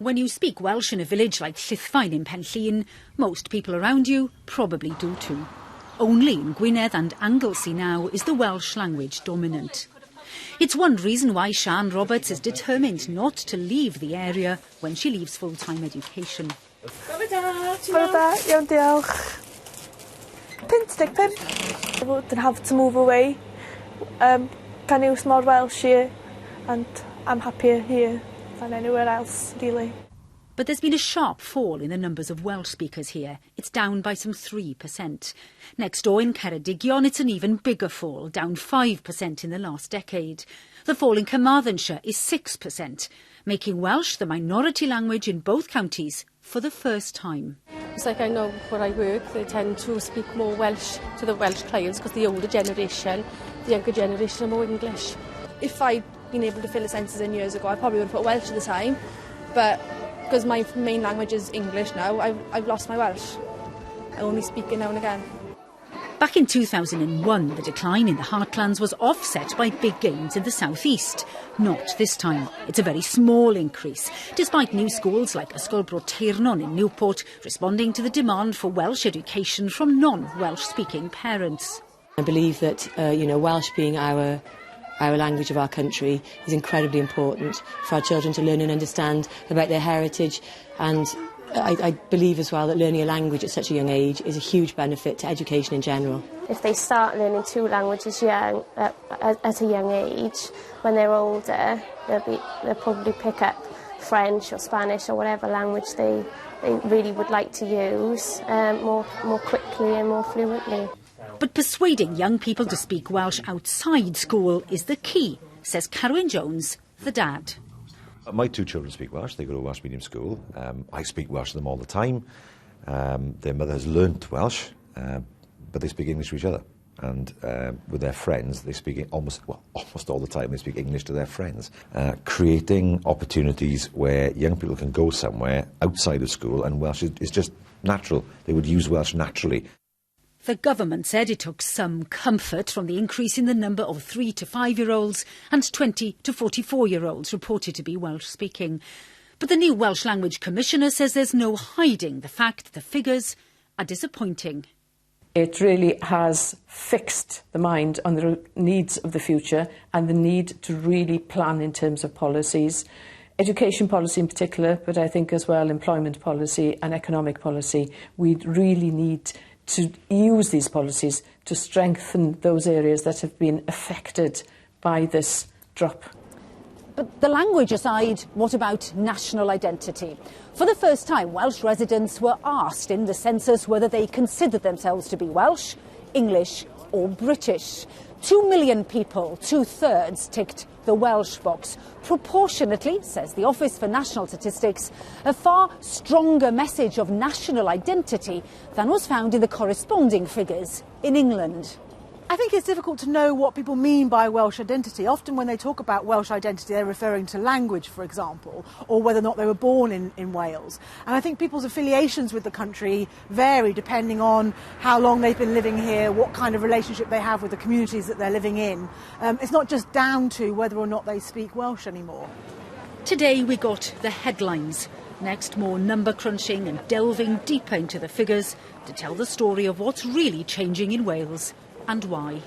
When you speak Welsh in a village like Llithfaen in Penllyn, most people around you probably do too. Only in Gwynedd and Anglesey now is the Welsh language dominant. It's one reason why Sian Roberts is determined not to leave the area when she leaves full-time education. Bore da, iawn diolch. 55. I would have to move away. Can use more Welsh here, and I'm happier here than anywhere else, really. But there's been a sharp fall in the numbers of Welsh speakers here. It's down by some 3%. Next door in Ceredigion, it's an even bigger fall, down 5% in the last decade. The fall in Carmarthenshire is 6%, making Welsh the minority language in both counties for the first time. It's like I know where I work, they tend to speak more Welsh to the Welsh clients because the older generation, the younger generation are more English. If I'd been able to fill a census in years ago, I probably would have put Welsh at the time, but because my main language is English now, I've lost my Welsh. I only speak it now and again. Back in 2001, the decline in the heartlands was offset by big gains in the south-east. Not this time. It's a very small increase, despite new schools like Ysgol Bro Teirnon in Newport responding to the demand for Welsh education from non-Welsh-speaking parents. I believe that, Welsh being our language of our country is incredibly important for our children to learn and understand about their heritage, and I believe as well that learning a language at such a young age is a huge benefit to education in general. If they start learning 2 languages at a young age, when they're older, they'll probably pick up French or Spanish or whatever language they really would like to use more quickly and more fluently. But persuading young people to speak Welsh outside school is the key, says Carwyn Jones, the dad. My 2 children speak Welsh. They go to a Welsh medium school. I speak Welsh to them all the time. Their mother has learnt Welsh, but they speak English to each other. And with their friends, they speak almost all the time, they speak English to their friends. Creating opportunities where young people can go somewhere outside of school, and Welsh is just natural. They would use Welsh naturally. The government said it took some comfort from the increase in the number of 3 to 5-year-olds and 20 to 44-year-olds reported to be Welsh-speaking. But the new Welsh Language Commissioner says there's no hiding the fact that the figures are disappointing. It really has fixed the mind on the needs of the future and the need to really plan in terms of policies. Education policy in particular, but I think as well employment policy and economic policy. We really need to use these policies to strengthen those areas that have been affected by this drop. But the language aside, what about national identity? For the first time, Welsh residents were asked in the census whether they considered themselves to be Welsh, English or British. 2 million people, 2/3, ticked the Welsh box. Proportionately, says the Office for National Statistics, a far stronger message of national identity than was found in the corresponding figures in England. I think it's difficult to know what people mean by Welsh identity. Often when they talk about Welsh identity, they're referring to language, for example, or whether or not they were born in Wales. And I think people's affiliations with the country vary depending on how long they've been living here, what kind of relationship they have with the communities that they're living in. It's not just down to whether or not they speak Welsh anymore. Today we got the headlines. Next, more number crunching and delving deeper into the figures to tell the story of what's really changing in Wales and why.